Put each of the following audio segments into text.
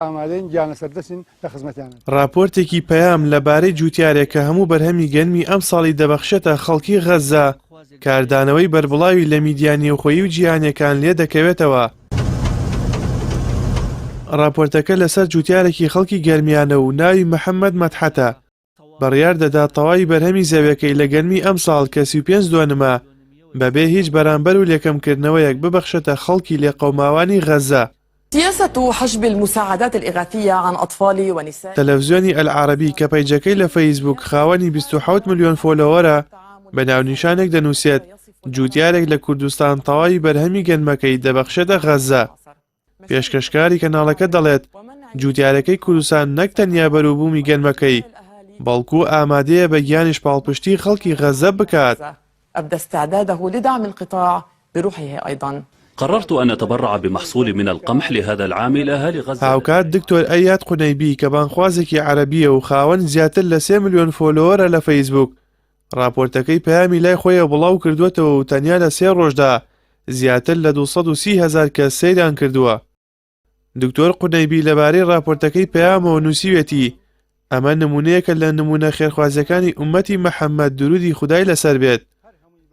ئامادەین گیانە سەردەچین لە خزمەتیانە. راپۆرتێکی پەیام لەبارەی جوتیارێک کە هەموو بەرهەمی گەرمی ئەم ساڵی دەبەخشێتە خەڵکی غەزە، کاردانەوەی بەربڵاوی لە میدیا نێوخۆیی و جیهانیەکان لێ دەکەوێتەوە. راپۆرتەکە لەسەر جوتیارێکی خەڵکی گەرمیانە و ناوی محەممەد مەدحەتە بڕیار دەدات تەواوی بەرهەمی زەویەکەی لە گەرمی ئەم ساڵ کە 35 دۆنمە بەبێ هیچ بەرامبەر و لێکەمکردنەوەیەک ببەخشێتە خەڵکی لێقەوماوانی غەزە. سياسة حجب المساعدات الإغاثية عن أطفال ونساء. تەلەڤیزیۆنی ئەلعارەبی کە پەیجەکەی لە فەیسبوک خاوەنی 27 ملیۆن فۆلۆوەرە بە ناونیشانێک دەنووسێت جوتیارێک لە کوردستان تەواوی بەرهەمی گەنمەکەی دەبەخشێتە غەزە. پێشکەشکاری کەناڵەکە دەڵێت جوتیارەکەی کوردستان نەک تەنیا بەرووبوومی گەنمەکەی بەڵکو ئامادەیە بە گیانیش پاڵپشتی خەڵکی غەزە بکات. أبدى استعداده لدعم القطاع بروحه أيضا. قررت أن أتبرع بمحصول من القمح لهذا العام لأهالي غزة. هاوکات دکتۆر ئەیاد قونەیبی کە بانخوازێکی عەرەبیە و خاوەن زیاتر لە 3 ملیۆن فۆلۆوەرە لە فەیسبوک راپۆرتەکەی پەیامی لای خۆیە بڵاو کردوێتەوە و تەنیا لە 3 ڕۆژدا زیاتر لە 230,000 کەس سەیران کردووە. دکتۆر قونەیبی لەبارەی راپۆرتەکەی پەیامەوە نووسیوێتی ئەمە نمونەیەکە لە نمونە خێرخوازیەکانی ئومەتی محەممەد درودی خودای لەسەر بێت.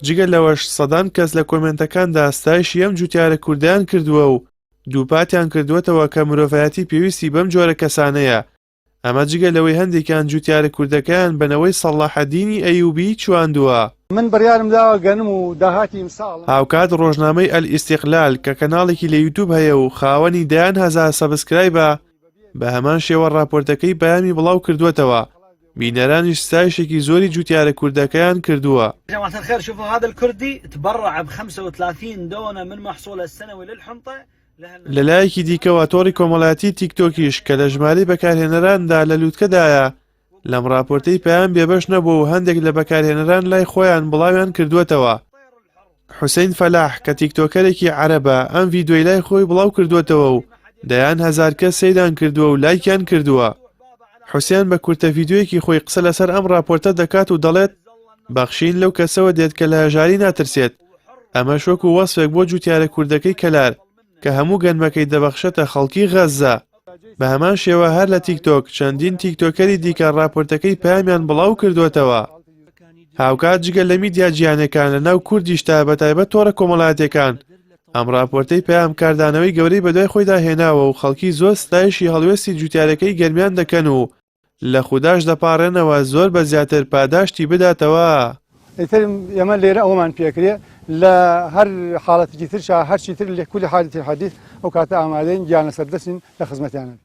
جگە لەوەش سەدان کەس لە کۆمنتەکاندا ستایشی ئەم جوتیارە کوردیان کردووە و دووپاتیان کردوێتەوە کە مرۆڤایەتی پێویستی بەم جۆرە کەسانەیە. ئەمە جگە لەوەی هەندێکیان جوتیارە کوردەکەیان بنەوەی سەڵاحەدینی ئەیوبی چواندووە. من بڕیارم داوە گەنم و داهاتی ئیمساڵ. هاوکات ڕۆژنامەی ئەلئیستیقلال کە کەناڵێکی لە یوتیوب هەیە و خاوەنی دەیان هەزار سەبسکرایبە بە هەمان شێوە راپۆرتەکەی بەیانی بڵاو کردوێتەوە. بینەرانیش ستایشێکی زۆری جوتیارە کوردەکەیان کردووە. جماعة الخير شوفوا هذا الكردي تبرع ب 35 دونة من محصوله السنوي للحنطة. لەلایەکی دیکەوە تۆڕی کۆمەڵایەتی تیکتۆکیش کە لە ژمارەی بەکارهێنەراندا لە لووتکەدایە لەم راپۆرتەی پەیام بێبەش نەبوو و هەندێک لە بەکارهێنەران لای خۆیان بڵاویان کردوێتەوە. حوسین فەلاح کە تیکتۆکەرێکی عەرەبە ئەم ڤیدیۆی لای خۆی بڵاو کردوێتەوە و دەیان هەزار کەس سەیران کردووە و لایکیان کردووە. حوسێن بە کورتە ڤیدیۆیەکی خۆی قسە لەسەر ئەم راپۆرتە دەکات و دەڵێت بەخشین لەو کەسەوە دێت کە لە هەژاری ناترسێت. ئەمە شۆک و وەسفێک بۆ جوتیارە کوردەکەی کەلار کە هەموو گەنمەکەی دەبەخشێتە خەڵکی غەزە. بە هەمان شێوە هەر لە تیکتۆک چەندین تیکتۆکەری دیکە راپۆرتەکەی پەیامیان بڵاو کردوێتەوە. هاوکات جگە لە میدیا جیهانیەکان لە ناو کوردیشتا بەتایبەت تۆڕە کۆمەڵایەتیەکان ئەم راپۆرتەی پەیام کاردانەوەی گەورەی بەدوای خۆیدا هێناوە و خەڵکی زۆر ستایشی هەڵوێستی جوتیارەکەی گەرمیان دەکەن و لە خودداش دەپاڕێنەوە زۆر بە زیاتر پاداشتی بداتەوە. ئیتر ئێمە لێرە ئەومان پێکرێ لە هەر حاڵەتێکی ترشا هەرچی تر لە کولی حالەتی حەدیث ئەو کاتە ئامادەین گیانە سەردەچین لە خزمەتیانە.